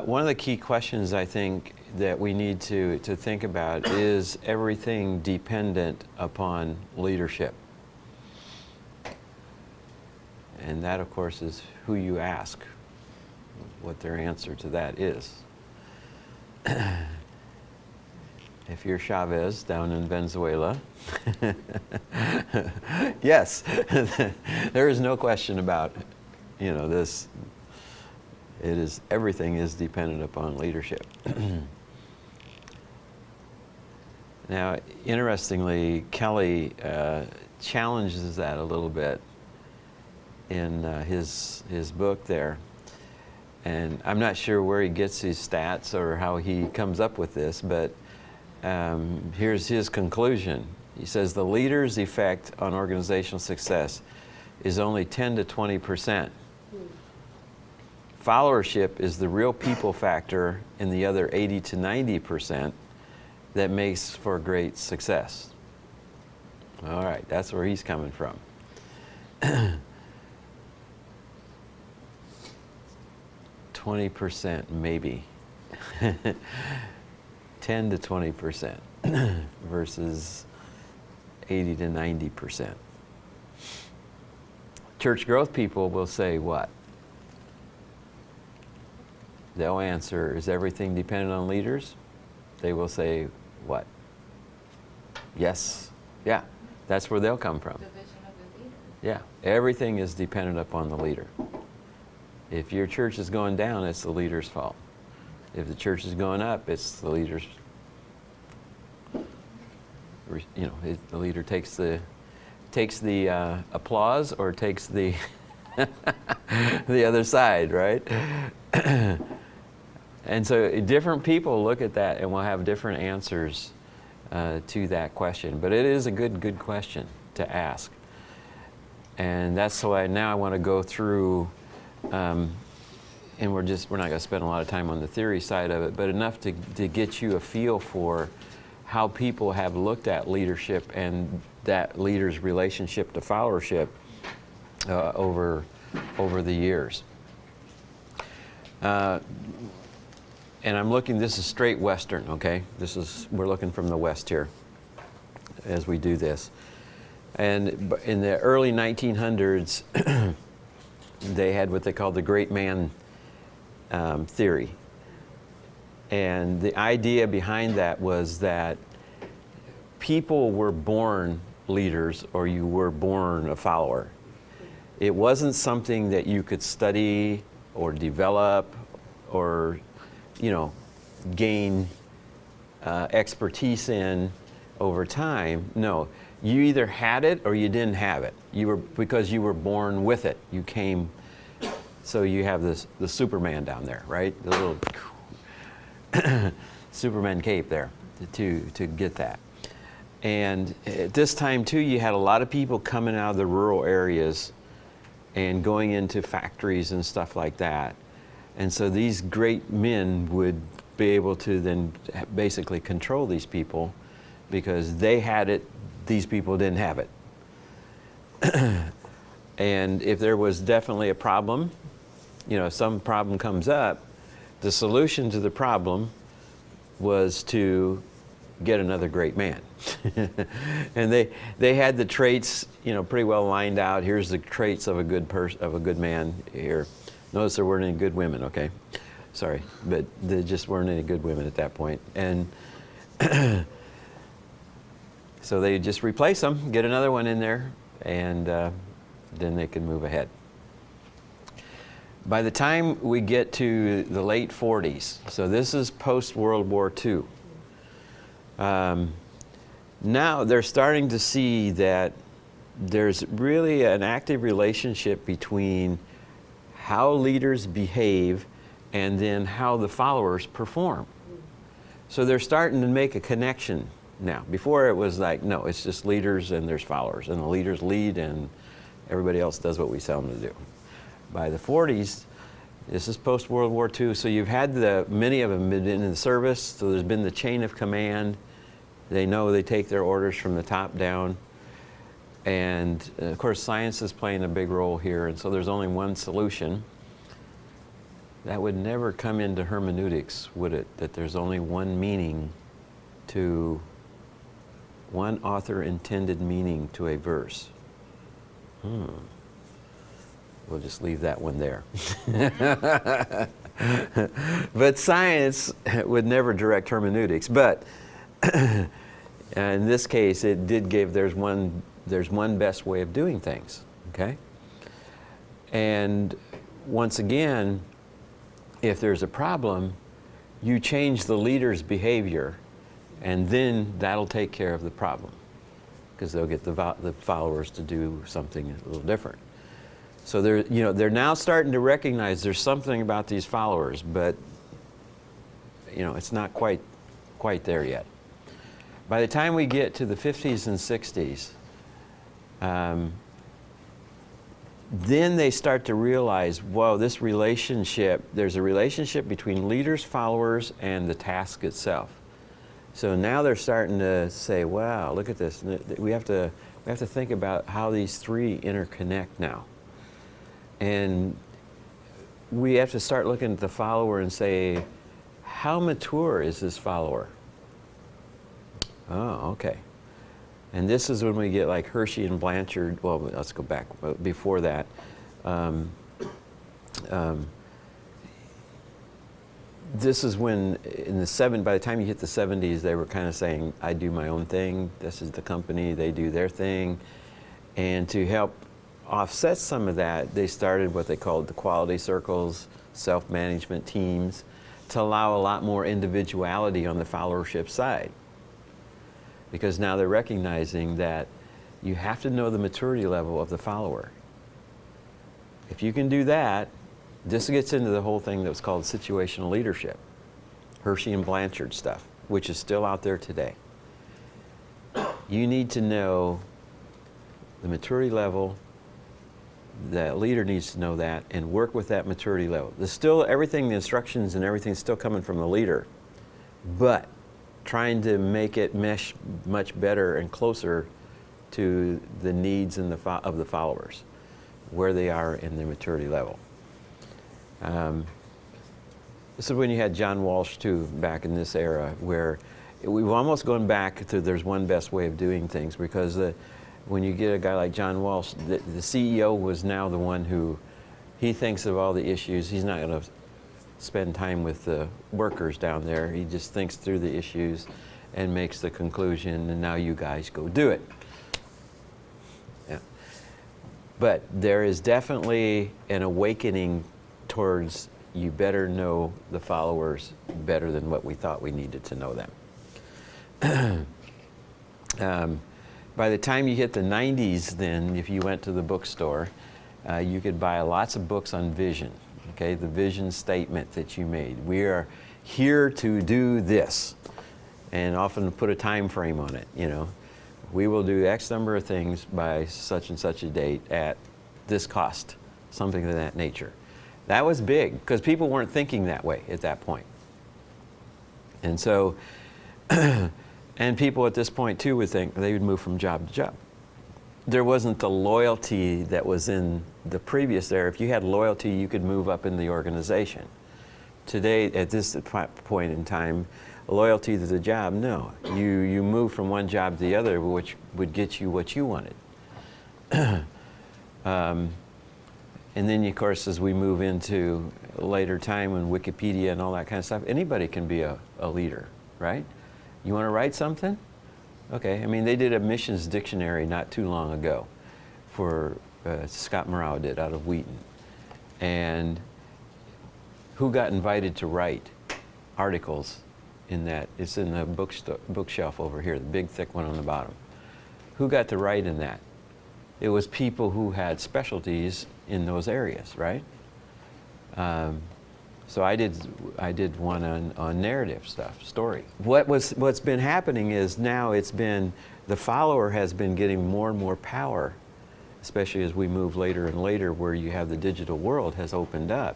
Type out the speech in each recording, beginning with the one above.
one of the key questions I think that we need to think about is everything dependent upon leadership? And that, of course, is who you ask, what their answer to that is. If you're Chavez down in Venezuela, yes, there is no question about, this. Everything is dependent upon leadership. Now, interestingly, Kelly challenges that a little bit in his book there. And I'm not sure where he gets his stats or how he comes up with this, but here's his conclusion. He says the leader's effect on organizational success is only 10 to 20%. Followership is the real people factor in the other 80 to 90% that makes for great success. All right, that's where he's coming from. 20% maybe. 10 to 20% versus 80 to 90%. Church growth people will say what? They'll answer, is everything dependent on leaders? They will say what? Yes. Yeah. That's where they'll come from. The vision of the leader. Yeah. Everything is dependent upon the leader. If your church is going down, it's the leader's fault. If the church is going up, it's the leader's, the leader takes the applause or takes the the other side, right? And so different people look at that and will have different answers to that question. But it is a good question to ask. And that's why now I want to go through, and we're not going to spend a lot of time on the theory side of it, but enough to get you a feel for how people have looked at leadership and that leader's relationship to followership over the years. And I'm looking, this is straight Western, okay? We're looking from the West here as we do this. And in the early 1900s, they had what they called the great man theory. And the idea behind that was that people were born leaders or you were born a follower. It wasn't something that you could study or develop or, gain expertise in over time. No, you either had it or you didn't have it. Because you were born with it. You came, so you have the Superman down there, right? The little Superman cape there to get that. And at this time too, you had a lot of people coming out of the rural areas and going into factories and stuff like that. And so these great men would be able to then basically control these people because they had it, these people didn't have it. And if there was definitely a problem, some problem comes up, the solution to the problem was to get another great man. And they had the traits, pretty well lined out. Here's the traits of a good man here. Notice there weren't any good women, okay? Sorry, but there just weren't any good women at that point. And so they just replace them, get another one in there, and then they can move ahead. By the time we get to the late 40s, so this is post-World War II, now they're starting to see that there's really an active relationship between how leaders behave and then how the followers perform. So they're starting to make a connection now. Before it was like, no, it's just leaders and there's followers, and the leaders lead and everybody else does what we tell them to do. By the 40s, this is post-World War II, so you've had many of them been in the service, so there's been the chain of command. They know they take their orders from the top down. And of course, science is playing a big role here, and so there's only one solution. That would never come into hermeneutics, would it? That there's only one meaning to, one author intended meaning to a verse. We'll just leave that one there. But science would never direct hermeneutics. But in this case, it did give, there's one best way of doing things, okay? And once again, if there's a problem, you change the leader's behavior, and then that'll take care of the problem, because they'll get the followers to do something a little different. So they're now starting to recognize there's something about these followers, but it's not quite there yet. By the time we get to the 50s and 60s, then they start to realize, whoa, this relationship, there's a relationship between leaders, followers, and the task itself. So now they're starting to say, wow, look at this. We have to think about how these three interconnect now. And we have to start looking at the follower and say, how mature is this follower? Oh, okay. And this is when we get like Hershey and Blanchard. Well, let's go back before that. This is when, by the time you hit the 70s, they were kind of saying, I do my own thing. This is the company. They do their thing. And to help offset some of that, they started what they called the quality circles, self-management teams, to allow a lot more individuality on the followership side. Because now they're recognizing that you have to know the maturity level of the follower. If you can do that, this gets into the whole thing that was called situational leadership, Hershey and Blanchard stuff, which is still out there today. You need to know the maturity level. That leader needs to know that and work with that maturity level. There's still everything, the instructions and everything's still coming from the leader, but trying to make it mesh much better and closer to the needs of the followers, where they are in their maturity level. This is when you had John Walsh too, back in this era, where we've almost gone back to there's one best way of doing things, because when you get a guy like John Walsh, the CEO was now the one who, he thinks of all the issues. He's not going to spend time with the workers down there. He just thinks through the issues and makes the conclusion, and now you guys go do it. Yeah. But there is definitely an awakening towards, you better know the followers better than what we thought we needed to know them. By the time you hit the 90s, then, if you went to the bookstore, you could buy lots of books on vision. Okay, the vision statement that you made. We are here to do this, and often put a time frame on it. We will do X number of things by such and such a date at this cost, something of that nature. That was big, because people weren't thinking that way at that point. And so, and people at this point too would think they would move from job to job. There wasn't the loyalty that was in the previous era. If you had loyalty, you could move up in the organization. Today, at this point in time, loyalty to the job, no. You move from one job to the other, which would get you what you wanted. And then, of course, as we move into a later time when Wikipedia and all that kind of stuff, anybody can be a leader, right? You want to write something? Okay, I mean, they did a missions dictionary not too long ago for, Scott Morrow did, out of Wheaton. And who got invited to write articles in that? It's in the bookshelf over here, the big thick one on the bottom. Who got to write in that? It was people who had specialties in those areas, right? So I did one on narrative stuff, story. What's been happening is now the follower has been getting more and more power, especially as we move later and later, where you have the digital world has opened up.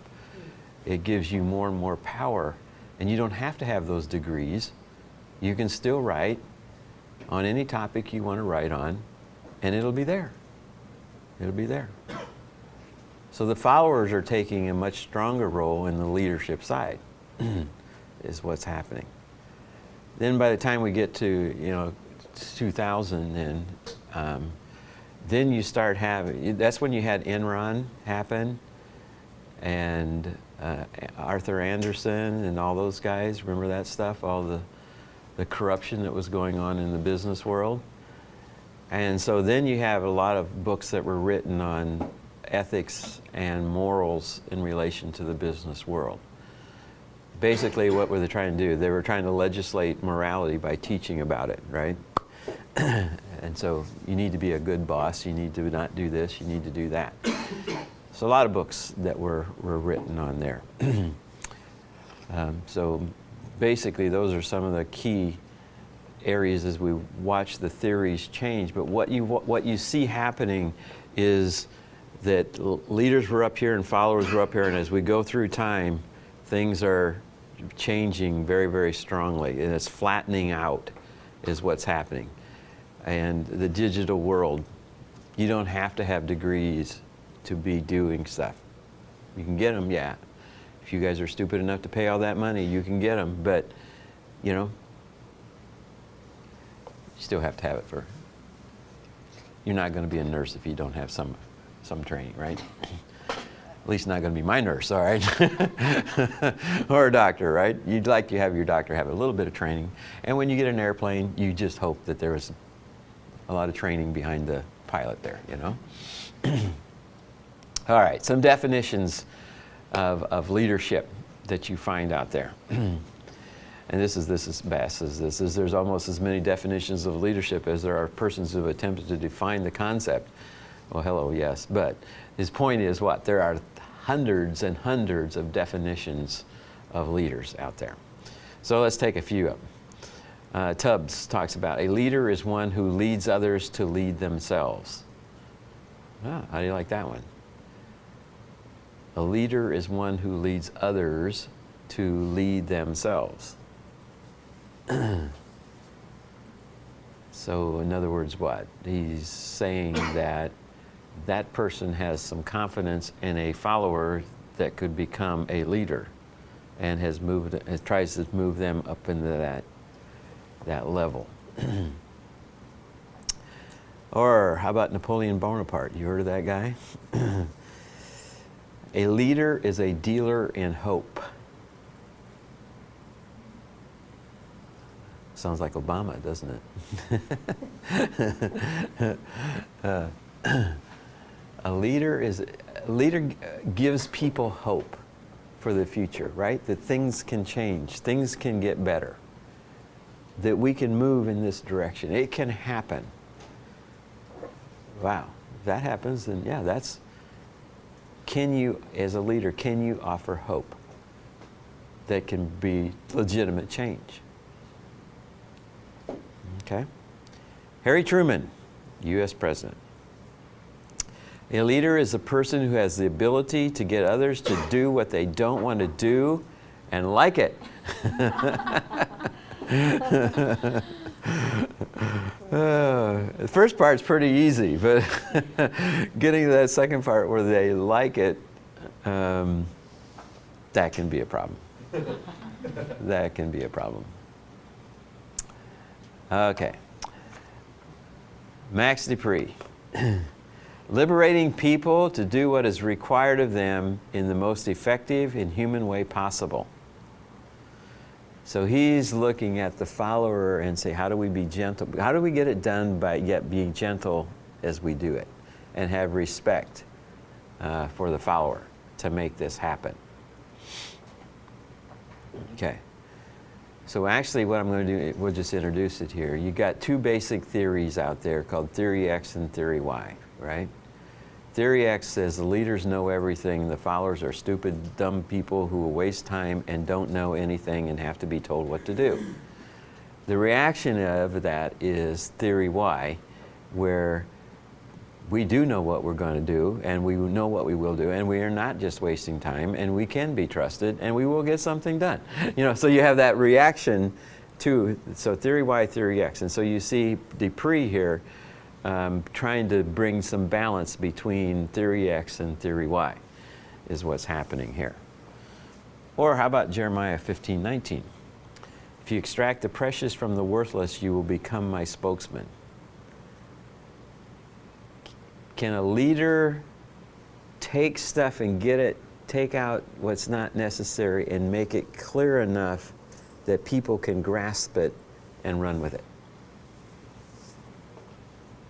It gives you more and more power, and you don't have to have those degrees. You can still write on any topic you want to write on, and it'll be there. It'll be there. So the followers are taking a much stronger role in the leadership side, is what's happening. Then by the time we get to 2000, and then you start having, that's when you had Enron happen, and Arthur Anderson and all those guys. Remember that stuff? All the corruption that was going on in the business world. And so then you have a lot of books that were written on ethics and morals in relation to the business world. Basically, what were they trying to do? They were trying to legislate morality by teaching about it, right? And so you need to be a good boss, you need to not do this, you need to do that. So a lot of books that were written on there. So basically those are some of the key areas as we watch the theories change. But what you see happening is that leaders were up here and followers were up here, and as we go through time, things are changing very, very strongly, and it's flattening out is what's happening. And the digital world, you don't have to have degrees to be doing stuff. You can get them, yeah. If you guys are stupid enough to pay all that money, you can get them, but you still have to have it for, you're not going to be a nurse if you don't have some training, right? At least not going to be my nurse, all right? Or a doctor, right? You'd like to have your doctor have a little bit of training. And when you get an airplane, you just hope that there was a lot of training behind the pilot there, All right, some definitions of leadership that you find out there. And this is Bass says this is there's almost as many definitions of leadership as there are persons who have attempted to define the concept. Well, hello, yes, but his point is what? There are hundreds and hundreds of definitions of leaders out there. So let's take a few of them. Tubbs talks about a leader is one who leads others to lead themselves. Ah, how do you like that one? A leader is one who leads others to lead themselves. So in other words, what? He's saying that that person has some confidence in a follower that could become a leader, and tries to move them up into that level. Or how about Napoleon Bonaparte? You heard of that guy? A leader is a dealer in hope. Sounds like Obama, doesn't it? A leader gives people hope for the future, right? That things can change, things can get better, that we can move in this direction. It can happen. Wow, if that happens, then yeah, can you, as a leader, can you offer hope that can be legitimate change? Okay. Harry Truman, U.S. President. A leader is a person who has the ability to get others to do what they don't want to do and like it. The first part's pretty easy, but getting to that second part where they like it, that can be a problem. That can be a problem. Okay. Max Dupree. Liberating people to do what is required of them in the most effective and human way possible. So he's looking at the follower and say, how do we be gentle? How do we get it done by yet being gentle as we do it, and have respect for the follower to make this happen? Okay. So actually what I'm going to do, we'll just introduce it here. You got two basic theories out there called Theory X and Theory Y, right? Theory X says the leaders know everything, the followers are stupid, dumb people who will waste time and don't know anything and have to be told what to do. The reaction of that is Theory Y, where we do know what we're going to do, and we know what we will do, and we are not just wasting time, and we can be trusted, and we will get something done. So you have that reaction to, so Theory Y, Theory X. And so you see Dupree here trying to bring some balance between theory X and theory Y is what's happening here. Or how about Jeremiah 15:19? If you extract the precious from the worthless, you will become my spokesman. Can a leader take stuff and take out what's not necessary and make it clear enough that people can grasp it and run with it?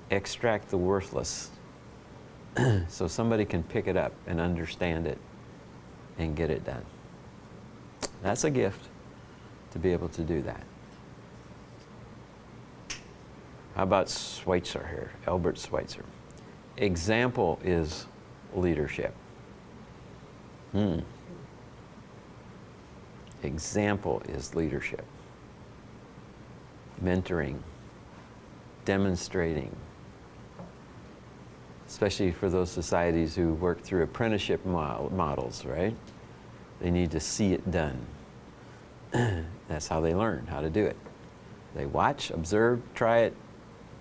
Extract the worthless so somebody can pick it up and understand it and get it done. That's a gift to be able to do that. How about Schweitzer here, Albert Schweitzer? Example is leadership. Example is leadership. Mentoring, demonstrating, especially for those societies who work through apprenticeship models, right? They need to see it done. That's how they learn how to do it. They watch, observe, try it,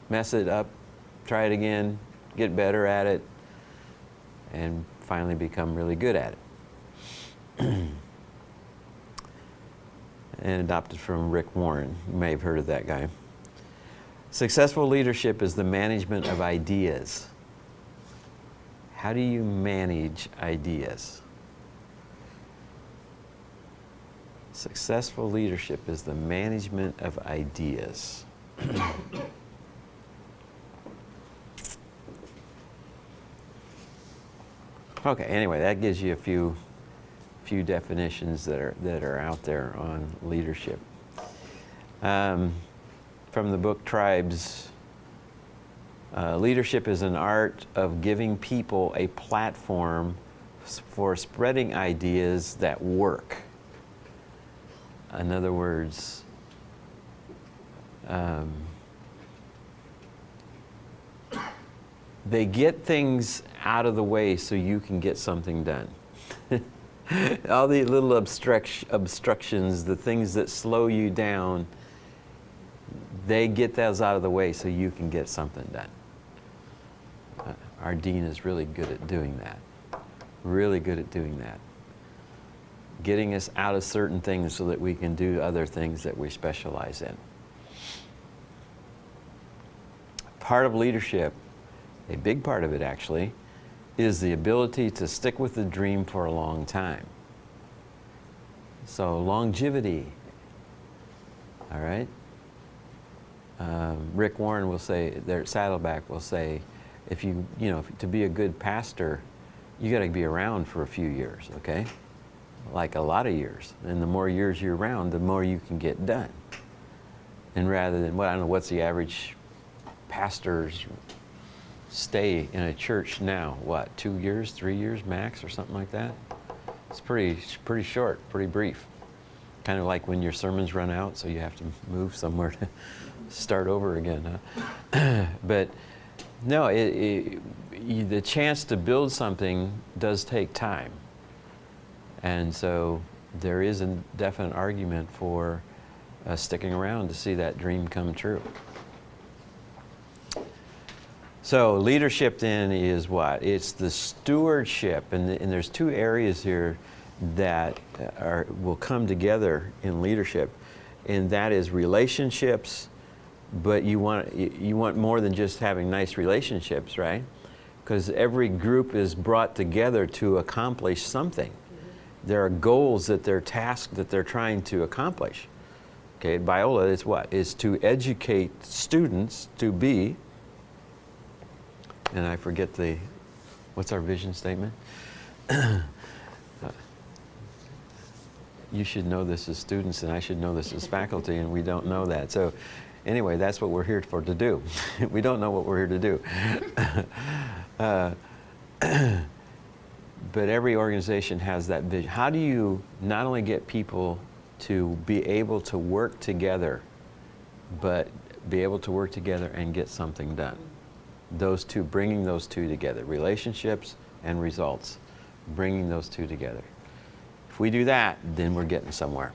mess it up, try it again, get better at it, and finally become really good at it. And adopted from Rick Warren. You may have heard of that guy. Successful leadership is the management of ideas. How do you manage ideas? Successful leadership is the management of ideas. Okay, anyway, that gives you a few definitions that are out there on leadership. From the book Tribes, leadership is an art of giving people a platform for spreading ideas that work. In other words, they get things out of the way so you can get something done. All the little obstructions, the things that slow you down, they get those out of the way so you can get something done. Our dean is really good at doing that. Really good at doing that. Getting us out of certain things so that we can do other things that we specialize in. Part of leadership, a big part of it actually, is the ability to stick with the dream for a long time. So longevity, all right? Rick Warren will say, there at Saddleback will say, to be a good pastor, you gotta be around for a few years, okay? Like a lot of years. And the more years you're around, the more you can get done. And rather than, I don't know, what's the average pastor's stay in a church now? 2 years, 3 years max, or something like that? It's pretty short, pretty brief. Kind of like when your sermons run out, so you have to move somewhere to start over again. Huh? But no, the chance to build something does take time. And so there is a definite argument for sticking around to see that dream come true. So leadership then is what? It's the stewardship, and there's two areas here that will come together in leadership, and that is relationships. But you want more than just having nice relationships, right? Because every group is brought together to accomplish something. There are goals that they're tasked that they're trying to accomplish. Okay, Biola is what? Is to educate students to be, and I forget what's our vision statement? You should know this as students, and I should know this as faculty, and we don't know that. So anyway, that's what we're here for to do. We don't know what we're here to do. But every organization has that vision. How do you not only get people to be able to work together, but be able to work together and get something done? Those two, bringing those two together, relationships and results, bringing those two together. If we do that, then we're getting somewhere.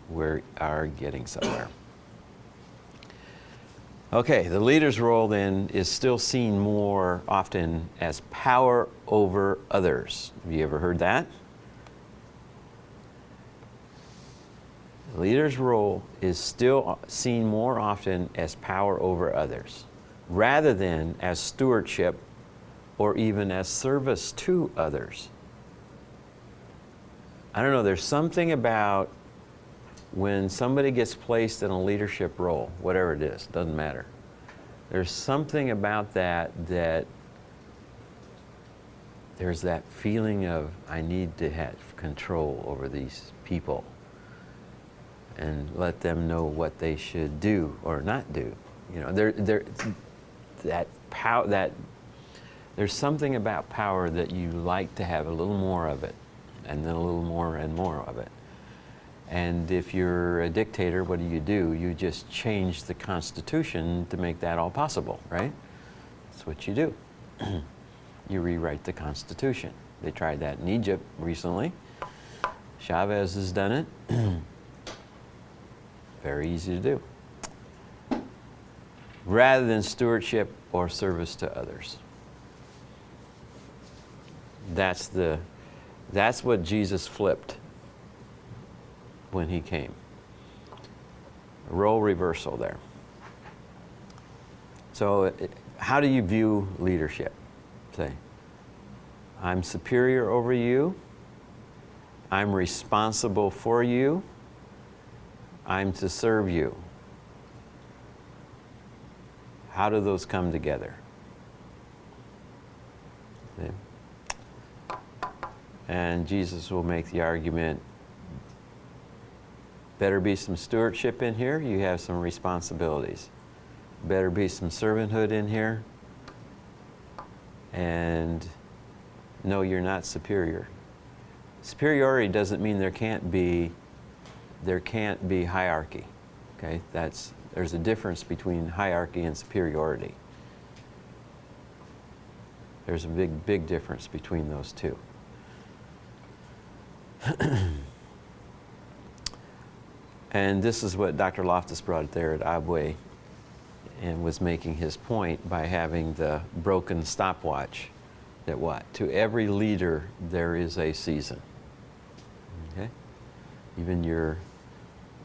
We are getting somewhere. Okay, the leader's role then is still seen more often as power over others. Have you ever heard that? The leader's role is still seen more often as power over others, rather than as stewardship or even as service to others. I don't know, there's something about when somebody gets placed in a leadership role, whatever it is, doesn't matter. There's something about that there's that feeling of, I need to have control over these people and let them know what they should do or not do. You know, there's something about power that you like to have a little more of it, and then a little more and more of it. And if you're a dictator, what do? You just change the Constitution to make that all possible, right? That's what you do. You rewrite the Constitution. They tried that in Egypt recently. Chavez has done it. Very easy to do. Rather than stewardship or service to others. That's what Jesus flipped when he came. A role reversal there. So how do you view leadership? Say, I'm superior over you. I'm responsible for you. I'm to serve you. How do those come together? See? And Jesus will make the argument, better be some stewardship in here, you have some responsibilities. Better be some servanthood in here, and no, you're not superior. Superiority doesn't mean there can't be hierarchy. Okay, there's a difference between hierarchy and superiority. There's a big difference between those two. And this is what Dr. Loftus brought there at Abwe, and was making his point by having the broken stopwatch, that what? To every leader there is a season. Okay? Even your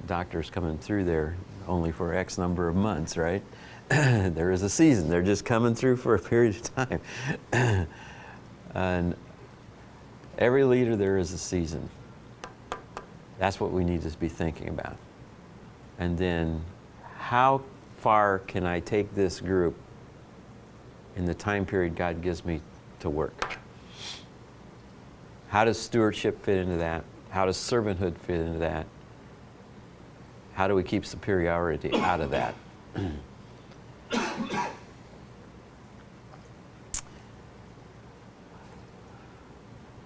doctors coming through there only for X number of months, right? There is a season. They're just coming through for a period of time. And every leader there is a season. That's what we need to be thinking about. And then, how far can I take this group in the time period God gives me to work? How does stewardship fit into that? How does servanthood fit into that? How do we keep superiority out of that?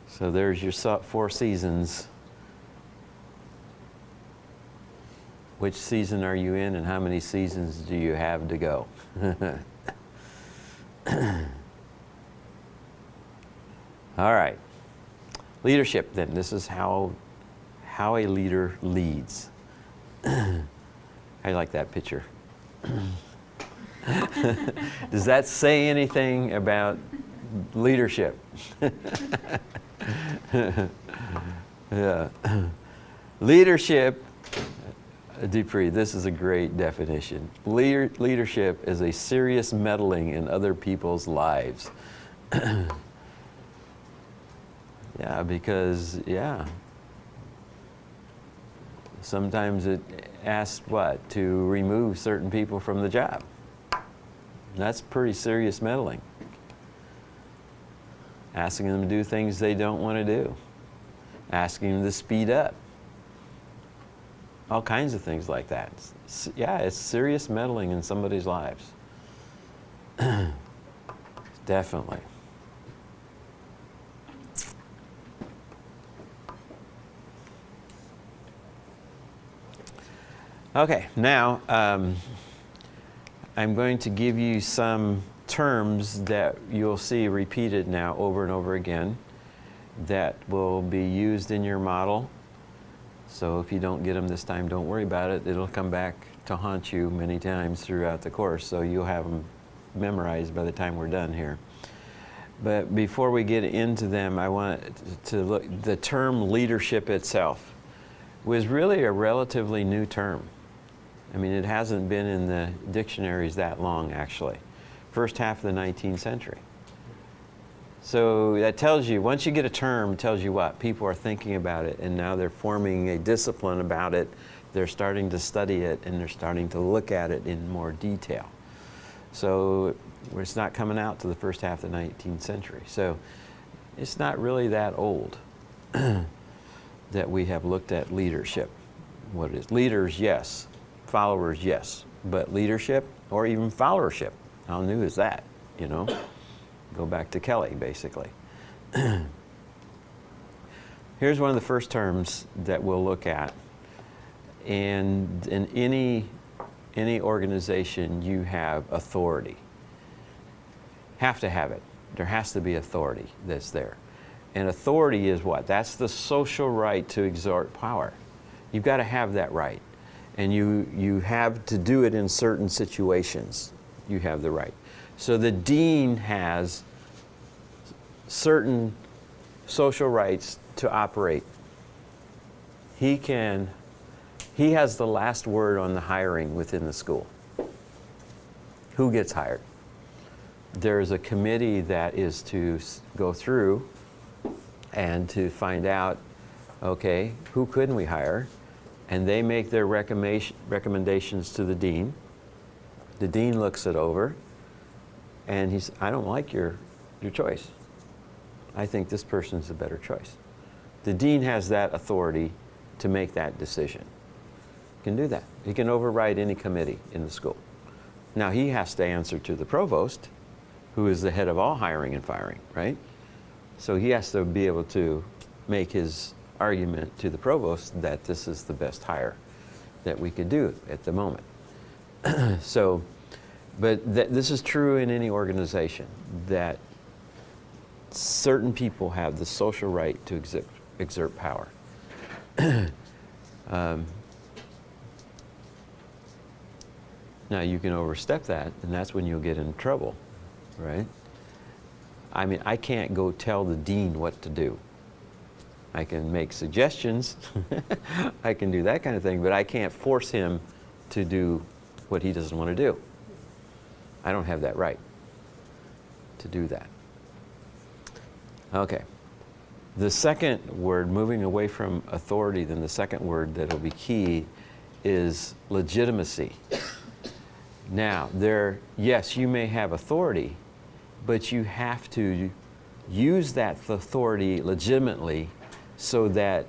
So there's your 4 seasons. Which season are you in, and how many seasons do you have to go? All right. Leadership, then. This is how a leader leads. I like that picture. Does that say anything about leadership? Yeah. Leadership, Dupree, this is a great definition. Leadership is a serious meddling in other people's lives. Yeah, because, sometimes it asks what? To remove certain people from the job. That's pretty serious meddling. Asking them to do things they don't want to do. Asking them to speed up. All kinds of things like that. It's serious meddling in somebody's lives. Definitely. Okay, now I'm going to give you some terms that you'll see repeated now over and over again that will be used in your model. So if you don't get them this time, don't worry about it. It'll come back to haunt you many times throughout the course, so you'll have them memorized by the time we're done here. But before we get into them, I want to look, the term leadership itself was really a relatively new term. I mean, it hasn't been in the dictionaries that long, actually. First half of the 19th century. So that tells you, once you get a term, it tells you what? People are thinking about it, and now they're forming a discipline about it. They're starting to study it, and they're starting to look at it in more detail. So it's not coming out to the first half of the 19th century. So it's not really that old that we have looked at leadership. What it is. Leaders, yes. Followers, yes. But leadership, or even followership, how new is that, you know? Go back to Kelly, basically. Here's one of the first terms that we'll look at. And in any organization, you have authority. Have to have it. There has to be authority that's there. And authority is what? That's the social right to exert power. You've got to have that right. And you have to do it in certain situations. You have the right. So the dean has certain social rights to operate. He has the last word on the hiring within the school. Who gets hired? There's a committee that is to go through and to find out, okay, who couldn't we hire? And they make their recommendations to the dean. The dean looks it over, and he's, I don't like your choice. I think this person's a better choice. The dean has that authority to make that decision. He can do that. He can override any committee in the school. Now he has to answer to the provost, who is the head of all hiring and firing, right? So he has to be able to make his argument to the provost that this is the best hire that we could do at the moment. So, but this is true in any organization, that certain people have the social right to exert power. Now you can overstep that, and that's when you'll get in trouble, right? I mean, I can't go tell the dean what to do. I can make suggestions, I can do that kind of thing, but I can't force him to do what he doesn't want to do. I don't have that right to do that. Okay. The second word, moving away from authority, then the second word that will be key is legitimacy. Now, yes, you may have authority, but you have to use that authority legitimately so that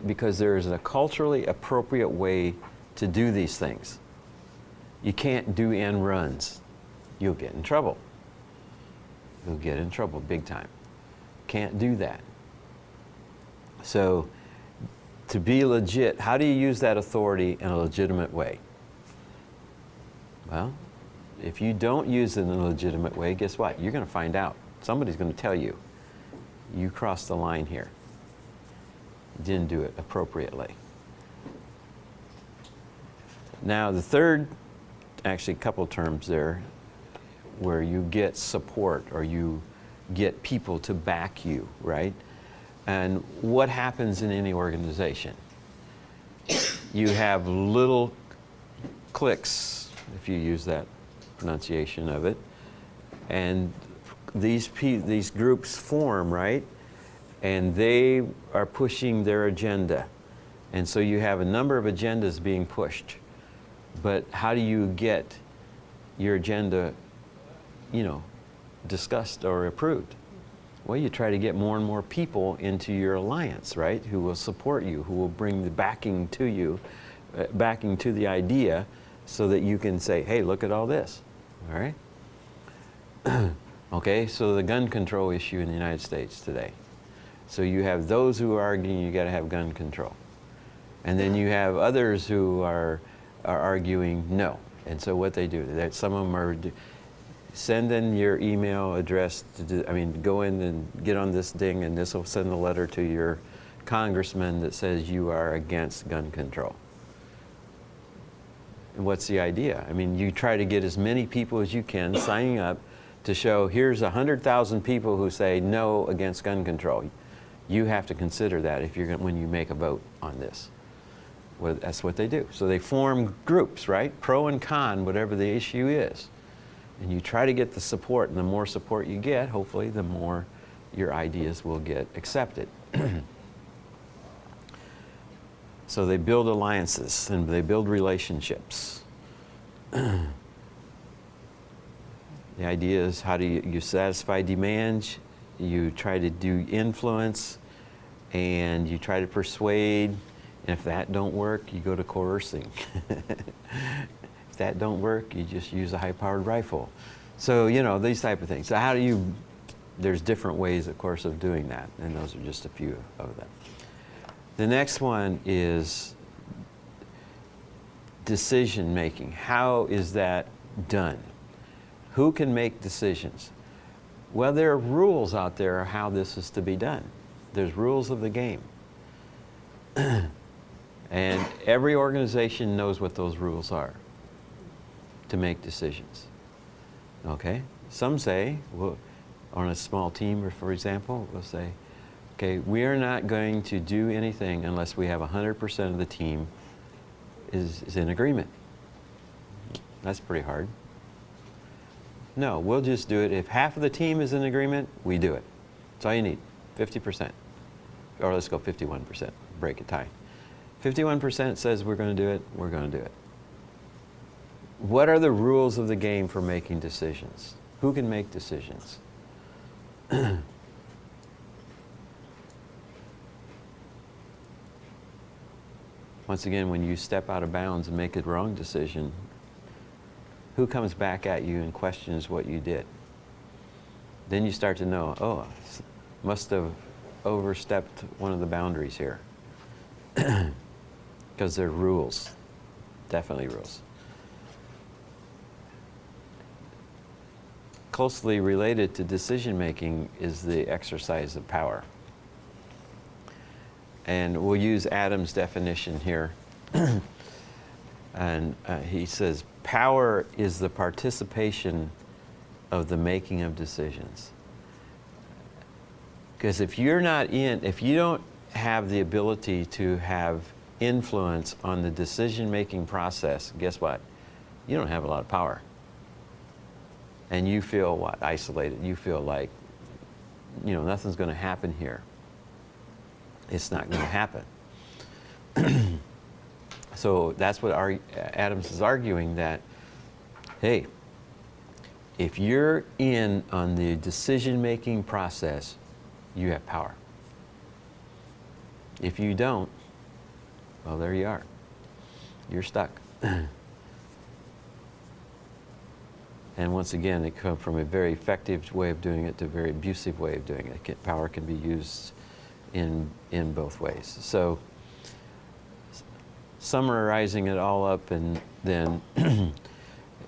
because there is a culturally appropriate way to do these things. You can't do end runs. You'll get in trouble. You'll get in trouble big time. Can't do that. So, to be legit, how do you use that authority in a legitimate way? Well, if you don't use it in a legitimate way, guess what? You're going to find out. Somebody's going to tell you, you crossed the line here. You didn't do it appropriately. Now, the third, actually a couple terms there, where you get support or you get people to back you, right? And what happens in any organization? You have little cliques, if you use that pronunciation of it, and these groups form, right? And they are pushing their agenda. And so you have a number of agendas being pushed. But how do you get your agenda, discussed or approved? Well, you try to get more and more people into your alliance, right? Who will support you, who will bring the backing to you, backing to the idea, so that you can say, hey, look at all this, all right? Okay, so the gun control issue in the United States today. So you have those who are arguing you got to have gun control. And then you have others who are arguing no. And so what they do, some of them are send in your email address go in and get on this thing, and this will send a letter to congressman that says you are against gun control. And what's the idea? I mean, you try to get as many people as you can signing up to show here's 100,000 people who say no against gun control. You have to consider that if you're when you make a vote on this. Well, that's what they do. So they form groups, right? Pro and con, whatever the issue is. And you try to get the support, and the more support you get, hopefully, the more your ideas will get accepted. So they build alliances and they build relationships. The idea is how do you satisfy demands, you try to do influence, and you try to persuade, and if that don't work, you go to coercing. If that don't work, you just use a high-powered rifle. So, you know, these type of things. So how do you, there's different ways, of course, of doing that, and those are just a few of them. The next one is decision making. How is that done? Who can make decisions? Well, there are rules out there of how this is to be done. There's rules of the game. And every organization knows what those rules are to make decisions. Okay? Some say, well, on a small team, for example, we'll say, okay, we are not going to do anything unless we have 100% of the team is in agreement. That's pretty hard. No, we'll just do it. If half of the team is in agreement, we do it. That's all you need, 50%. Or let's go 51%, break a tie. 51% says we're going to do it, we're going to do it. What are the rules of the game for making decisions? Who can make decisions? Once again, when you step out of bounds and make a wrong decision, who comes back at you and questions what you did? Then you start to know, oh, must have overstepped one of the boundaries here. Because there are rules, definitely rules. Closely related to decision making is the exercise of power. And we'll use Adam's definition here. And he says, power is the participation of the making of decisions. Because if you're not in, if you don't have the ability to have influence on the decision-making process, guess what? You don't have a lot of power. And you feel what? Isolated. You feel like, you know, nothing's going to happen here. It's not going to happen. So that's what Adams is arguing, that, hey, if you're in on the decision-making process, you have power. If you don't, well, there you are. You're stuck. And once again, it comes from a very effective way of doing it to a very abusive way of doing it. Power can be used in both ways. So, summarizing it all up, and then,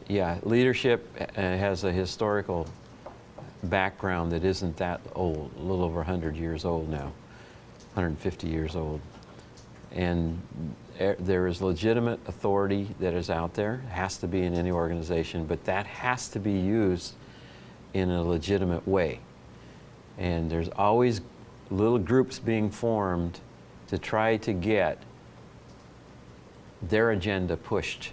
yeah, leadership has a historical background that isn't that old, a little over 100 years old now, 150 years old. And there is legitimate authority that is out there, has to be in any organization, but that has to be used in a legitimate way. And there's always little groups being formed to try to get their agenda pushed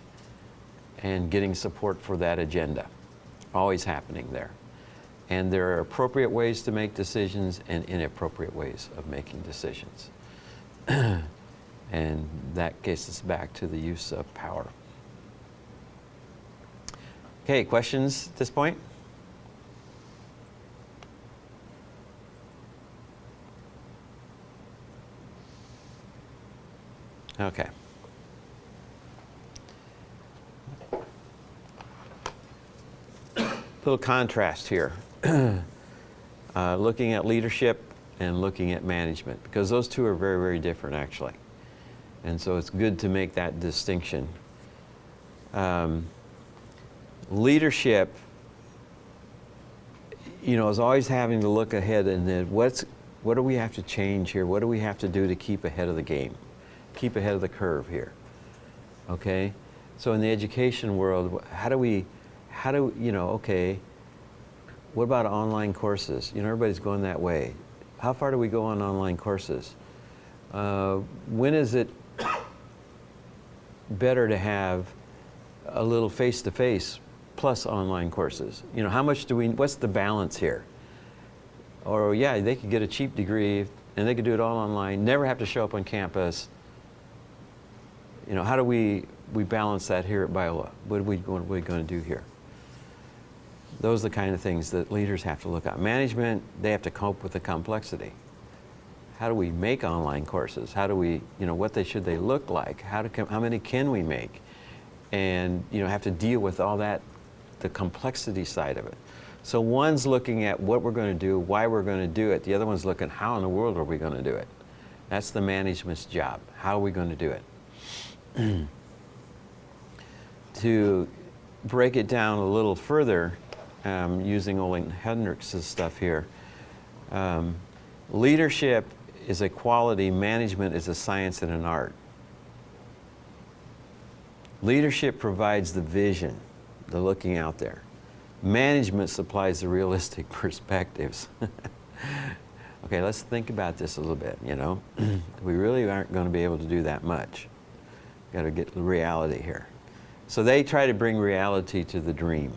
and getting support for that agenda. Always happening there. And there are appropriate ways to make decisions and inappropriate ways of making decisions. And that gets us back to the use of power. Okay, questions at this point? Okay. Little contrast here. Looking at leadership and looking at management, because those two are very, very different actually. And so it's good to make that distinction. Leadership, you know, is always having to look ahead and then What do we have to change here? What do we have to do to keep ahead of the game? Keep ahead of the curve here, okay? So in the education world, okay, what about online courses? Everybody's going that way. How far do we go on online courses? When is it better to have a little face-to-face plus online courses? How much what's the balance here? Or yeah, they could get a cheap degree and they could do it all online, never have to show up on campus. How do we balance that here at Biola? What are we going to do here? Those are the kind of things that leaders have to look at. Management, they have to cope with the complexity. How do we make online courses? How do we, should they look like? How many can we make? And, have to deal with all that, the complexity side of it. So one's looking at what we're going to do, why we're going to do it. The other one's looking, how in the world are we going to do it? That's the management's job. How are we going to do it? To break it down a little further, using Ole Hendricks' stuff here, leadership is a quality, management is a science and an art. Leadership provides the vision, the looking out there. Management supplies the realistic perspectives. Okay, let's think about this a little bit, We really aren't going to be able to do that much. Got to get the reality here. So they try to bring reality to the dream,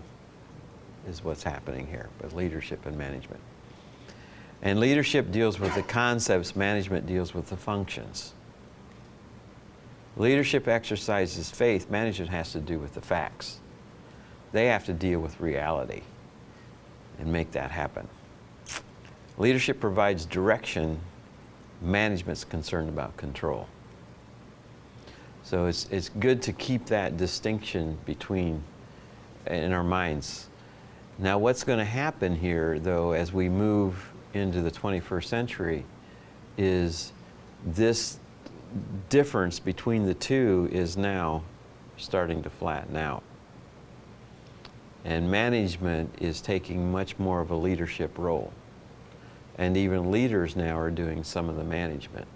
is what's happening here with leadership and management. And leadership deals with the concepts, management deals with the functions. Leadership exercises faith, management has to do with the facts. They have to deal with reality and make that happen. Leadership provides direction, management's concerned about control. So it's good to keep that distinction between in our minds. Now what's going to happen here, though, as we move into the 21st century is this difference between the two is now starting to flatten out. And management is taking much more of a leadership role. And even leaders now are doing some of the management.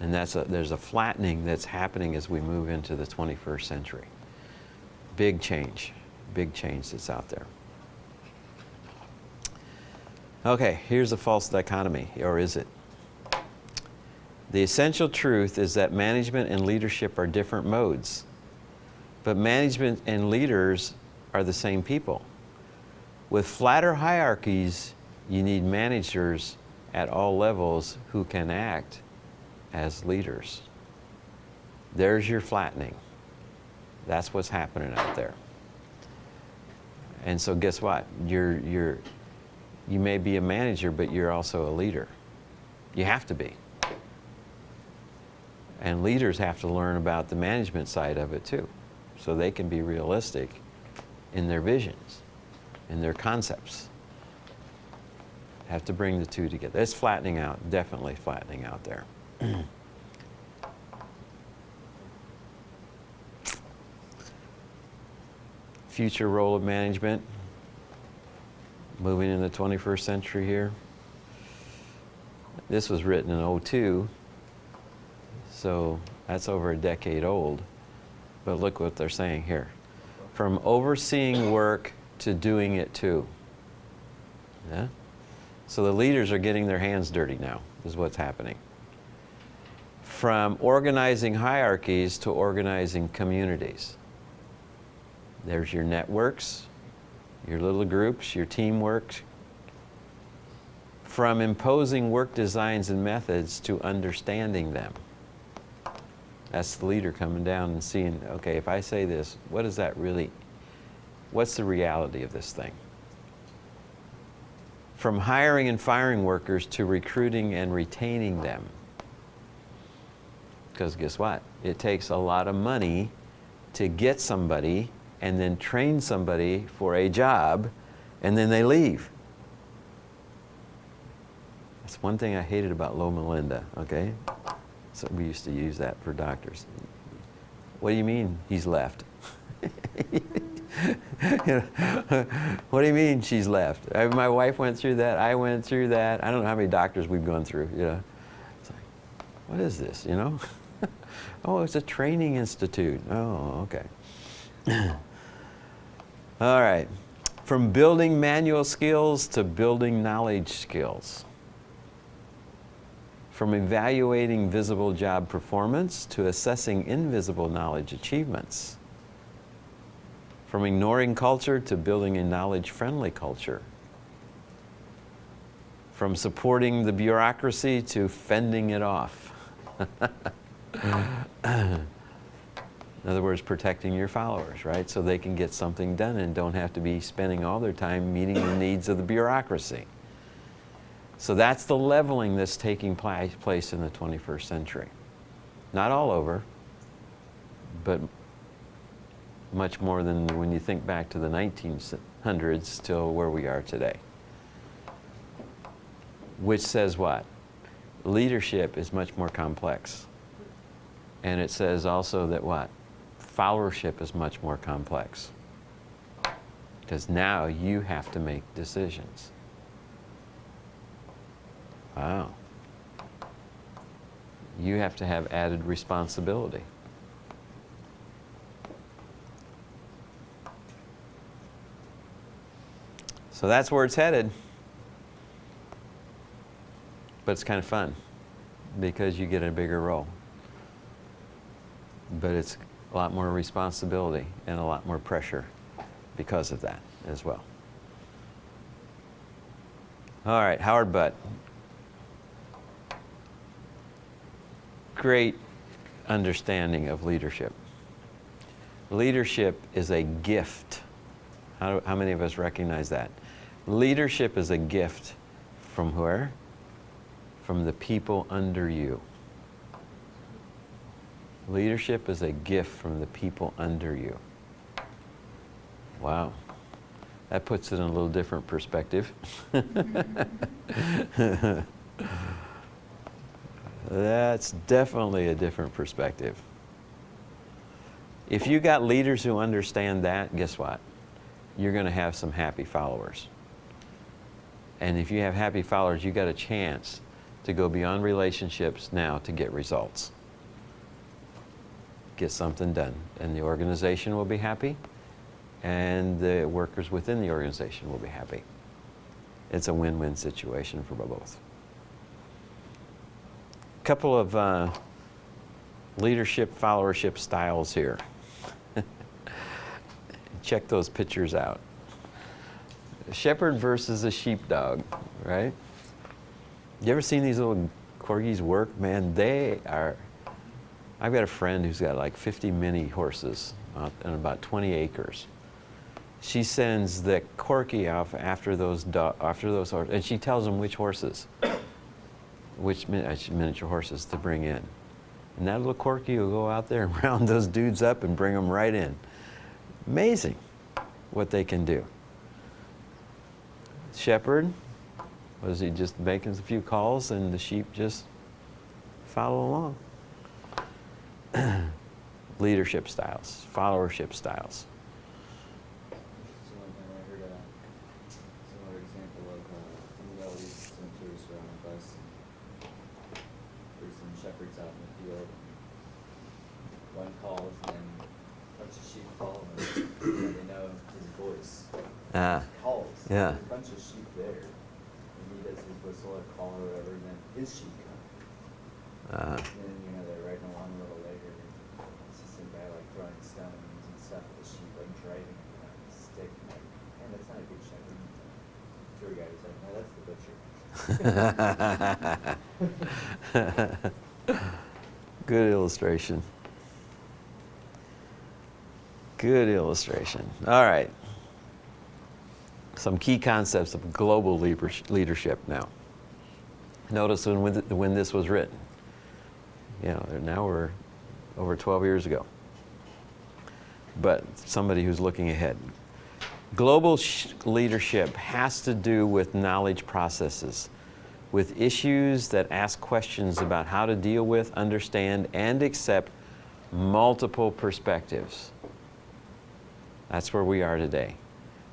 And there's a flattening that's happening as we move into the 21st century. Big change that's out there. Okay, here's a false dichotomy, or is it? The essential truth is that management and leadership are different modes, but management and leaders are the same people. With flatter hierarchies, you need managers at all levels who can act as leaders. There's your flattening. That's what's happening out there. And so guess what? You may be a manager, but you're also a leader. You have to be. And leaders have to learn about the management side of it too, so they can be realistic in their visions, in their concepts. Have to bring the two together. It's flattening out, definitely flattening out there. Future role of management, moving in the 21st century here. This was written in 2002, so that's over a decade old. But look what they're saying here. From overseeing work to doing it too. Yeah? So the leaders are getting their hands dirty now, is what's happening. From organizing hierarchies to organizing communities. There's your networks, your little groups, your teamwork. From imposing work designs and methods to understanding them. That's the leader coming down and seeing, okay, if I say this, what is that really, what's the reality of this thing? From hiring and firing workers to recruiting and retaining them. Because guess what? It takes a lot of money to get somebody and then train somebody for a job, and then they leave. That's one thing I hated about Loma Linda, okay? So we used to use that for doctors. What do you mean he's left? You know, what do you mean she's left? My wife went through that. I went through that. I don't know how many doctors we've gone through. You know, it's like, what is this? You know? Oh, it's a training institute. Oh, okay. All right. From building manual skills to building knowledge skills. From evaluating visible job performance to assessing invisible knowledge achievements. From ignoring culture to building a knowledge-friendly culture. From supporting the bureaucracy to fending it off. In other words, protecting your followers, right? So they can get something done and don't have to be spending all their time meeting the needs of the bureaucracy. So that's the leveling that's taking place in the 21st century. Not all over, but much more than when you think back to the 1900s till where we are today. Which says what? Leadership is much more complex. And it says also that what? Followership is much more complex. Because now you have to make decisions. Wow. You have to have added responsibility. So that's where it's headed. But it's kind of fun because you get a bigger role. But it's a lot more responsibility and a lot more pressure because of that as well. All right, Howard Butt. Great understanding of leadership. Leadership is a gift. How many of us recognize that? Leadership is a gift from where? From the people under you. Leadership is a gift from the people under you. Wow. That puts it in a little different perspective. That's definitely a different perspective. If you got leaders who understand that, guess what? You're going to have some happy followers. And if you have happy followers, you got a chance to go beyond relationships now to get results. Get something done. And the organization will be happy, and the workers within the organization will be happy. It's a win-win situation for both. Couple of leadership, followership styles here. Check those pictures out. A shepherd versus a sheepdog, right? You ever seen these little corgis work? Man, they are... I've got a friend who's got like 50 mini horses and about 20 acres. She sends the corgi off after those horses, and she tells them which horses, which miniature horses to bring in. And that little corgi will go out there and round those dudes up and bring them right in. Amazing what they can do. Shepherd, was he just making a few calls and the sheep just follow along? Leadership styles, followership styles. I heard a similar example of some of these cemeteries around us. There's some shepherds out in the field. One calls and then a bunch of sheep follow him. And they know his voice. He calls. Yeah. There's a bunch of sheep there. And he does his whistle or call or whatever, and then his sheep come. And then, they're riding along a little later. It's just some guy like throwing stones and stuff at the sheep, like driving them on a stick. And like, man, that's not a good shepherd. Tour guide was like, no, that's the butcher. Good illustration. Good illustration. All right. Some key concepts of global leadership now. Notice when this was written. Now we're over 12 years ago. But somebody who's looking ahead. Global leadership has to do with knowledge processes, with issues that ask questions about how to deal with, understand, and accept multiple perspectives. That's where we are today,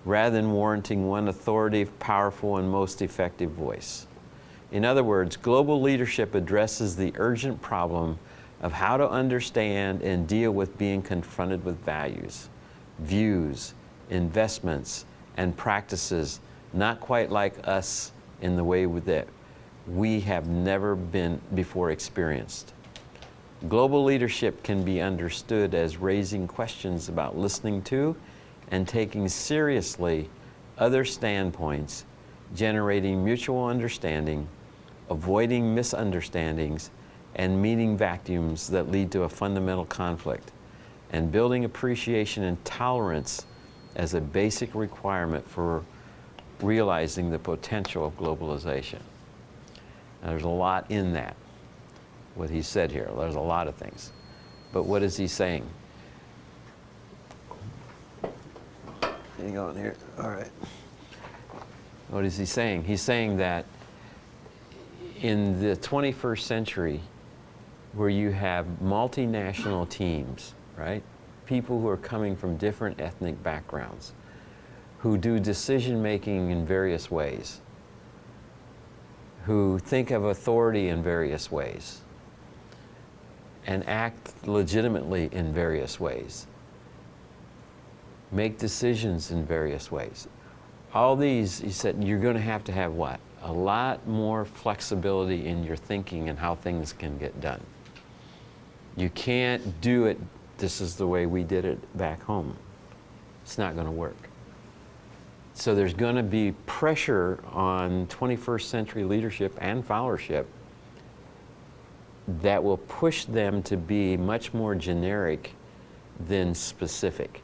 rather than warranting one authoritative, powerful, and most effective voice. In other words, global leadership addresses the urgent problem of how to understand and deal with being confronted with values, views, investments, and practices not quite like us in the way that we have never been before experienced. Global leadership can be understood as raising questions about listening to and taking seriously other standpoints, generating mutual understanding, avoiding misunderstandings, and meeting vacuums that lead to a fundamental conflict, and building appreciation and tolerance as a basic requirement for realizing the potential of globalization. Now, there's a lot in that, what he said here. There's a lot of things. But what is he saying? Hang on here. All right. What is he saying? He's saying that in the 21st century, where you have multinational teams, right? People who are coming from different ethnic backgrounds, who do decision making in various ways, who think of authority in various ways, and act legitimately in various ways, make decisions in various ways. All these, he said, you're going to have what? A lot more flexibility in your thinking and how things can get done. You can't do it, this is the way we did it back home. It's not going to work. So there's going to be pressure on 21st century leadership and followership that will push them to be much more generic than specific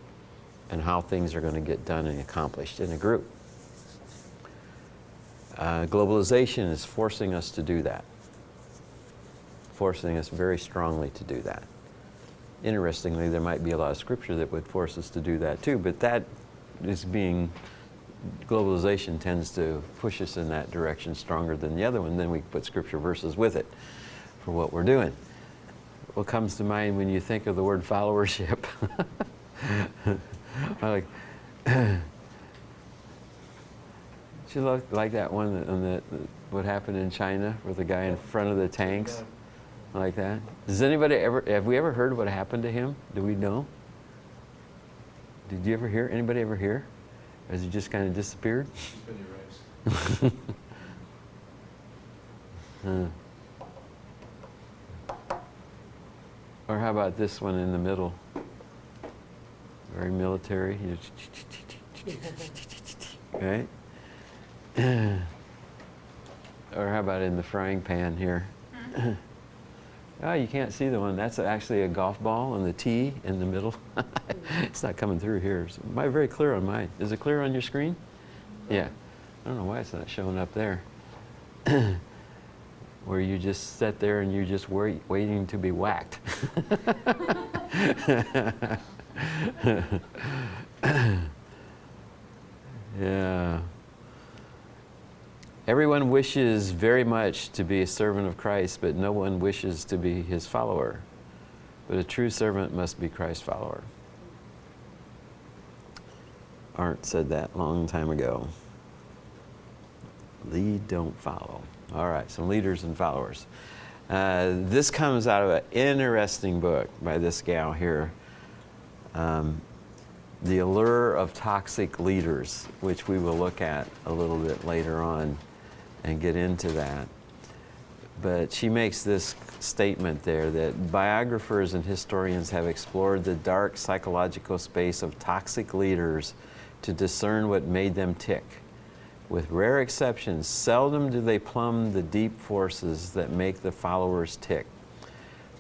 in how things are going to get done and accomplished in a group. Globalization is forcing us to do that, forcing us very strongly to do that. Interestingly, there might be a lot of scripture that would force us to do that too, but that is being, globalization tends to push us in that direction stronger than the other one. Then we put scripture verses with it for what we're doing. What comes to mind when you think of the word followership? Like, you look like that one on the what happened in China with the guy in front of the tanks, like that. Does anybody have we ever heard what happened to him? Do we know? Did you ever hear? Anybody ever hear? Or has he just kind of disappeared? He's been erased. Or how about this one in the middle? Very military. Right? Or how about in the frying pan here? Oh, you can't see the one. That's actually a golf ball and the tee in the middle. It's not coming through here. It's very clear on mine. Is it clear on your screen? Yeah. I don't know why it's not showing up there. Where you just sit there and you're just waiting to be whacked. Yeah. Everyone wishes very much to be a servant of Christ, but no one wishes to be his follower. But a true servant must be Christ's follower. Arndt said that a long time ago. Lead, don't follow. All right, some leaders and followers. This comes out of an interesting book by this gal here, The Allure of Toxic Leaders, which we will look at a little bit later on and get into that. But she makes this statement there that biographers and historians have explored the dark psychological space of toxic leaders to discern what made them tick. With rare exceptions, seldom do they plumb the deep forces that make the followers tick.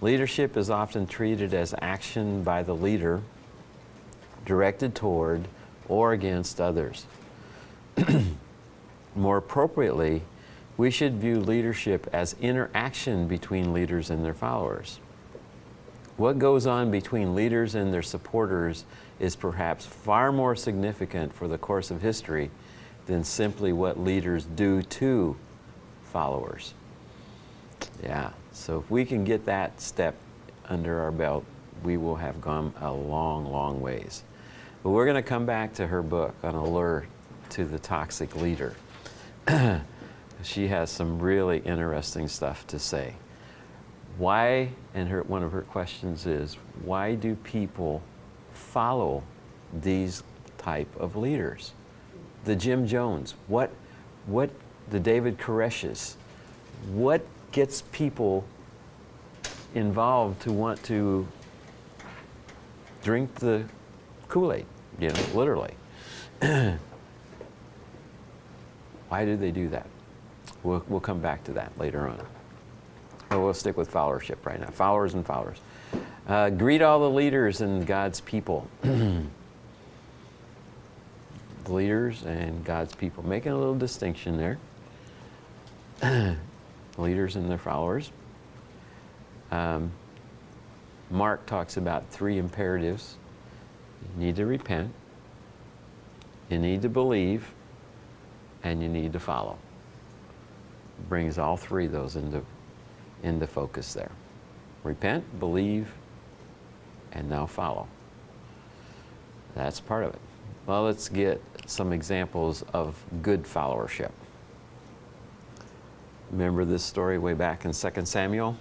Leadership is often treated as action by the leader directed toward or against others. More appropriately, we should view leadership as interaction between leaders and their followers. What goes on between leaders and their supporters is perhaps far more significant for the course of history than simply what leaders do to followers. Yeah, so if we can get that step under our belt, we will have gone a long, long ways. But we're going to come back to her book on Allure to the Toxic Leader. She has some really interesting stuff to say. Why, and one of her questions is, why do people follow these type of leaders? The Jim Jones, what the David Koreshes, what gets people involved to want to drink the Kool-Aid, literally. Why do they do that? We'll come back to that later on. But we'll stick with followership right now. Followers and followers. Greet all the leaders and God's people. The leaders and God's people. Making a little distinction there. Leaders and their followers. Mark talks about 3 imperatives. You need to repent. You need to believe. And you need to follow. Brings all 3 of those into focus there. Repent, believe, and now follow. That's part of it. Well, let's get some examples of good followership. Remember this story way back in 2 Samuel?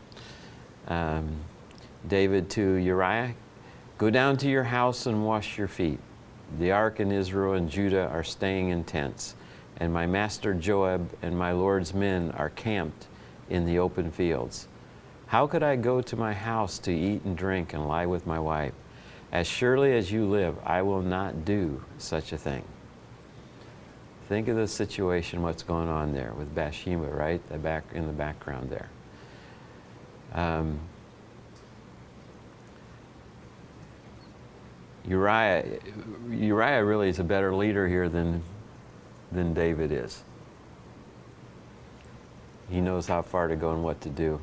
David to Uriah, go down to your house and wash your feet. The ark and Israel and Judah are staying in tents, and my master Joab and my Lord's men are camped in the open fields. How could I go to my house to eat and drink and lie with my wife? As surely as you live, I will not do such a thing. Think of the situation, what's going on there with Bathsheba, right? In the background there. Uriah really is a better leader here than David is. He knows how far to go and what to do.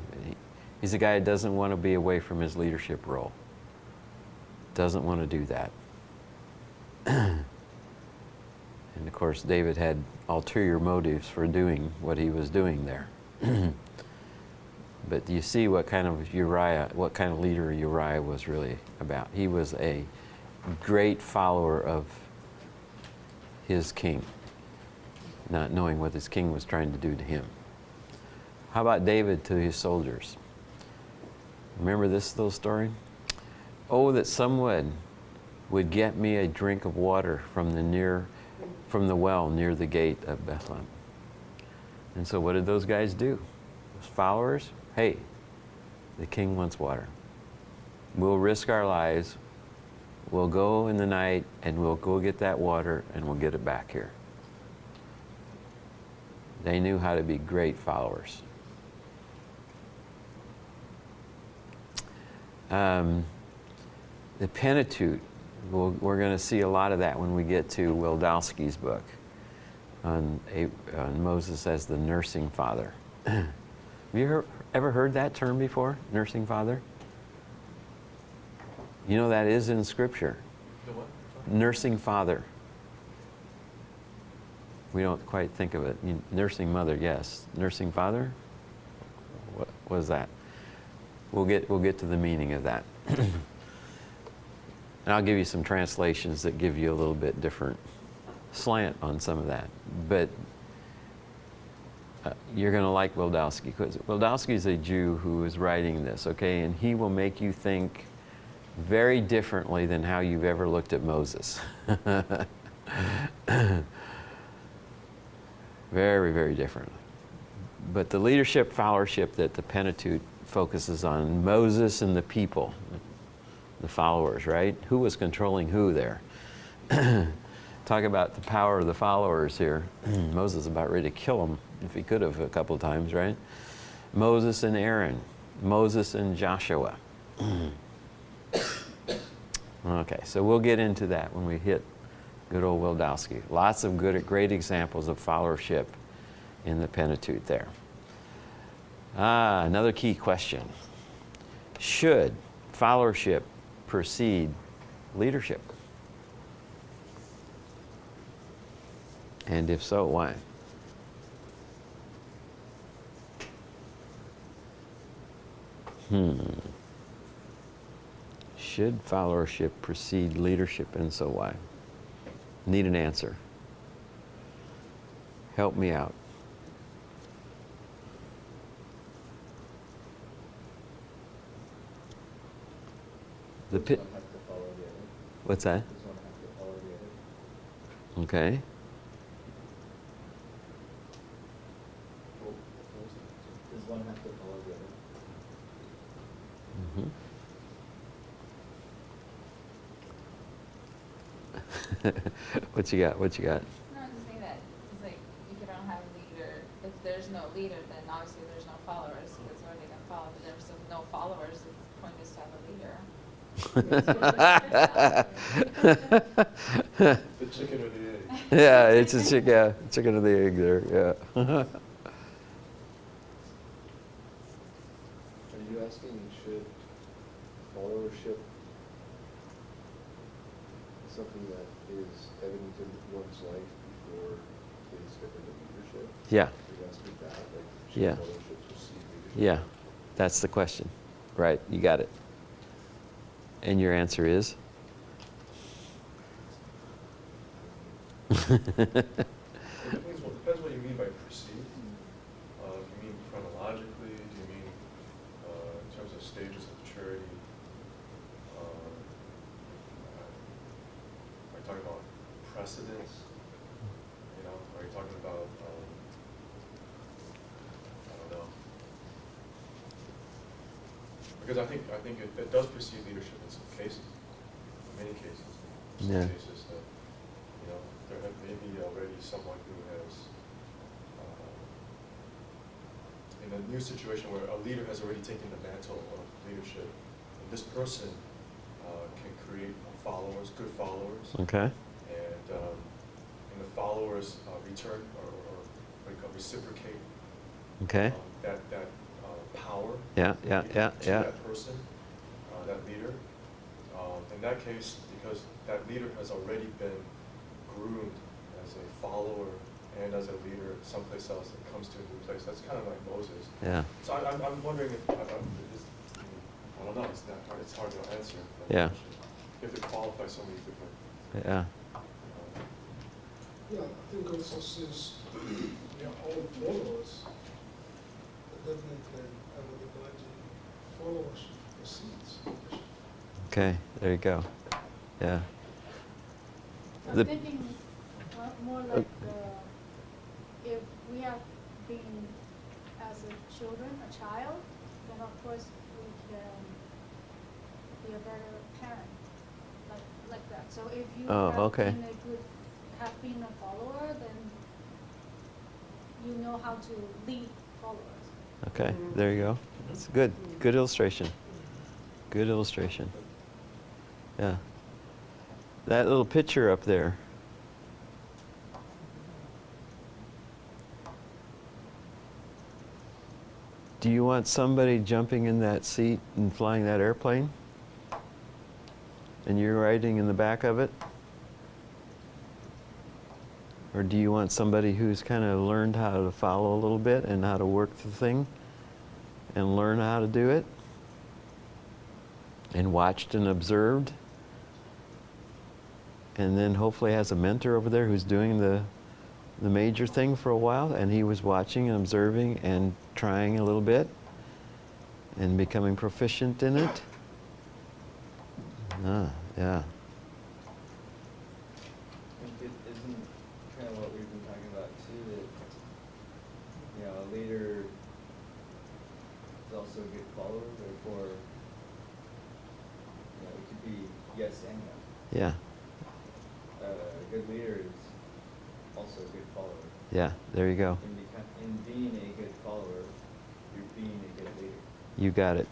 He's a guy that doesn't want to be away from his leadership role. Doesn't want to do that. And of course, David had ulterior motives for doing what he was doing there. But you see what kind of leader Uriah was really about. He was a great follower of his king, not knowing what his king was trying to do to him. How about David to his soldiers? Remember this little story? Oh, that someone would get me a drink of water from the well near the gate of Bethlehem. And so what did those guys do? Those followers, hey, the king wants water. We'll risk our lives. We'll go in the night and we'll go get that water and we'll get it back here. They knew how to be great followers. The Pentateuch, we're going to see a lot of that when we get to Wildowski's book on Moses as the nursing father. Have you ever heard that term before, nursing father? You know that is in Scripture. The what? Nursing father. We don't quite think of it. Nursing mother, yes. Nursing father? What was that? We'll get to the meaning of that. And I'll give you some translations that give you a little bit different slant on some of that. But you're going to like Wildowski, because Wildowski is a Jew who is writing this, okay? And he will make you think very differently than how you've ever looked at Moses. Very, very differently. But the leadership, followership that the Pentateuch focuses on, Moses and the people, the followers, right? Who was controlling who there? Talk about the power of the followers here. Moses is about ready to kill him, if he could have a couple of times, right? Moses and Aaron, Moses and Joshua. Okay, so we'll get into that when we hit good old Wildowski. Lots of great examples of followership in the Pentateuch there. Another key question. Should followership precede leadership? And if so, why? Should followership precede leadership, and so why? Need an answer. Help me out. The Does pit. one have to follow the other? What's that? Does one have to follow the other? Okay. Does one have to follow the other? What you got? What you got? No, I'm just saying that it's like if you don't have a leader, if there's no leader, then obviously there's no followers because where are they gonna follow? If there's no followers, it's pointless to have a leader. The chicken or the egg? Yeah, it's a chicken or the egg there. Yeah. Are you asking, should followership something that is evident in one's life before they step into leadership? Yeah. Are you asking that? Like, should Yeah. followership precede leadership? Yeah. That's the question. Right. You got it. And your answer is? It depends what you mean by perceive. Do you mean chronologically? Do you mean in terms of stages of maturity? Are you talking about precedence? You know, are you talking about, I don't know. Because I think it does precede leadership in some cases, in many cases. In some Yeah. cases that, you know, there may be already someone who has, in a new situation where a leader has already taken the mantle of leadership, and this person can create followers, good followers, Okay. and the followers return or what do you call reciprocate Okay. that power Yeah. Yeah. Yeah. to Yeah. that person, that leader. In that case, because that leader has already been groomed as a follower and as a leader someplace else that comes to a new place. That's kind of like Moses. Yeah. So I'm wondering if, I don't know, it's hard to answer. That Yeah. question. You have to qualify so many different. Yeah. Yeah, I think also since we are all followers, definitely I would imagine followership precedes leadership. Okay. There you go. Yeah. I'm The- thinking more like if we have been as a child, then of course we can be a better parent, like that. So if you Oh, have okay. been a follower, then you know how to lead followers. Okay. There you go. That's good. Good illustration. Good illustration. Yeah. That little picture up there. Do you want somebody jumping in that seat and flying that airplane? And you're riding in the back of it? Or do you want somebody who's kind of learned how to follow a little bit and how to work the thing and learn how to do it? And watched and observed? And then hopefully has a mentor over there who's doing the major thing for a while, and he was watching and observing and trying a little bit and becoming proficient in it. Yeah. I think it isn't kind of what we've been talking about too, that, you know, a leader is also a good follower, therefore, you know, it could be yes and no. Yeah. A good leader is also a good follower. Yeah. There you go. In being a good follower, you're being a good leader. You got it.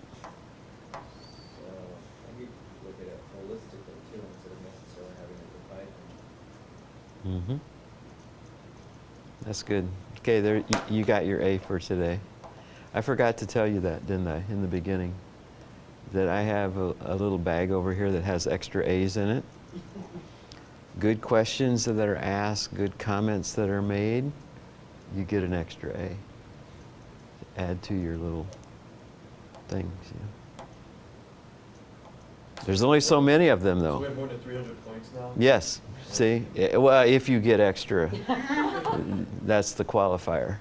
So I think look at it holistically too, instead of necessarily having to divide them. Mm-hmm. That's good. Okay, there you got your A for today. I forgot to tell you that, didn't I, in the beginning? That I have a little bag over here that has extra A's in it. Good questions that are asked, good comments that are made, you get an extra A. Add to your little things. Yeah. There's only so many of them, So though. we have more than 300 points now? Yes. See? Well, if you get extra, that's the qualifier.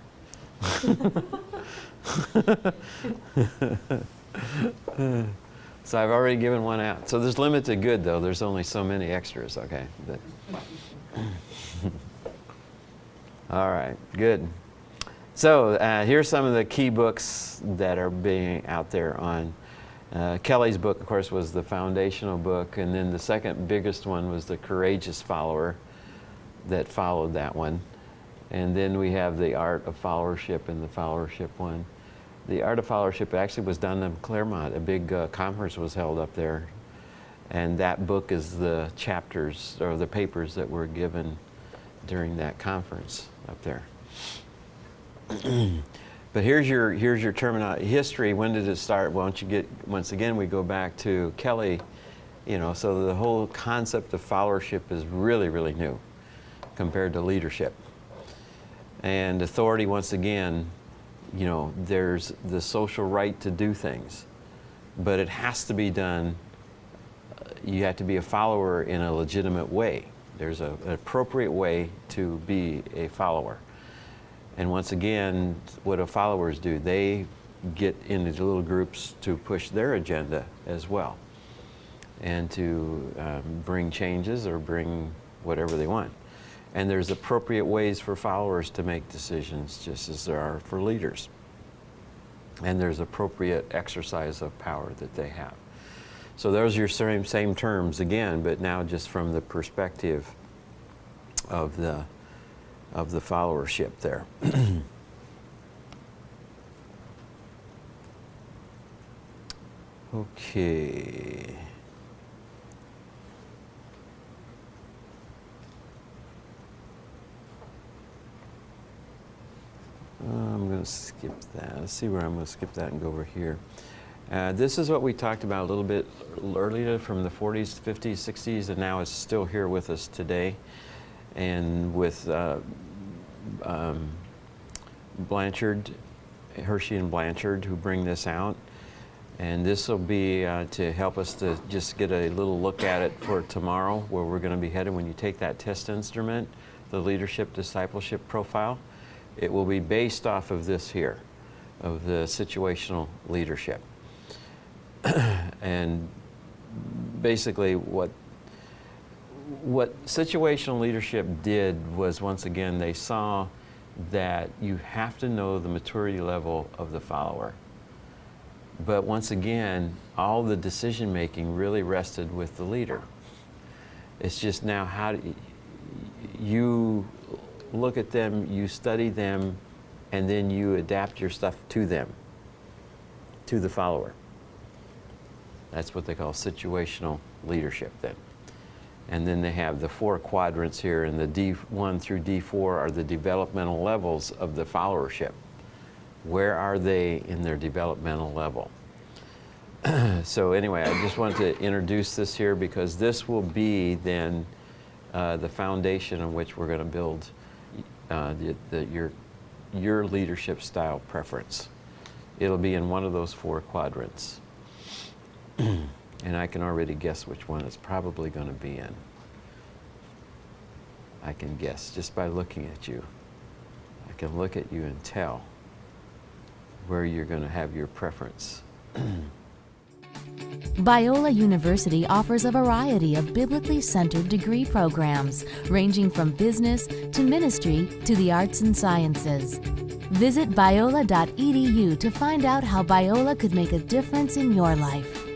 So I've already given one out. So there's limited good, though. There's only so many extras, okay? All right, good. So here's some of the key books that are being out there on. Kelly's book, of course, was the foundational book, and then the second biggest one was The Courageous Follower that followed that one. And then we have The Art of Followership and the Followership one. The Art of Followership actually was done in Claremont. A big conference was held up there. And that book is the chapters or the papers that were given during that conference up there. But here's your terminology. History, when did it start? Well, once again, we go back to Kelly, so the whole concept of followership is really, really new compared to leadership. And authority, once again, there's the social right to do things, but it has to be done, you have to be a follower in a legitimate way. There's an appropriate way to be a follower. And once again, what do followers do? They get into little groups to push their agenda as well and to bring changes or bring whatever they want. And there's appropriate ways for followers to make decisions, just as there are for leaders. And there's appropriate exercise of power that they have. So those are your same terms again, but now just from the perspective of the followership there. Okay. I'm going to skip that. Let's see where I'm going to skip that and go over here. This is what we talked about a little bit earlier from the 40s, 50s, 60s, and now it's still here with us today. And with Blanchard, Hershey and Blanchard, who bring this out. And this will be to help us to just get a little look at it for tomorrow, where we're going to be headed when you take that test instrument, the leadership discipleship profile. It will be based off of this here, of the situational leadership. And basically what situational leadership did was, once again, they saw that you have to know the maturity level of the follower. But once again, all the decision making really rested with the leader. It's just now how do you look at them, you study them, and then you adapt your stuff to them, to the follower. That's what they call situational leadership then. And then they have the 4 quadrants here, and the D1 through D4 are the developmental levels of the followership. Where are they in their developmental level? So anyway, I just wanted to introduce this here because this will be then the foundation on which we're going to build your leadership style preference. It'll be in one of those 4 quadrants. And I can already guess which one it's probably going to be in. I can guess just by looking at you. I can look at you and tell where you're going to have your preference. Biola University offers a variety of biblically centered degree programs, ranging from business to ministry to the arts and sciences. Visit biola.edu to find out how Biola could make a difference in your life.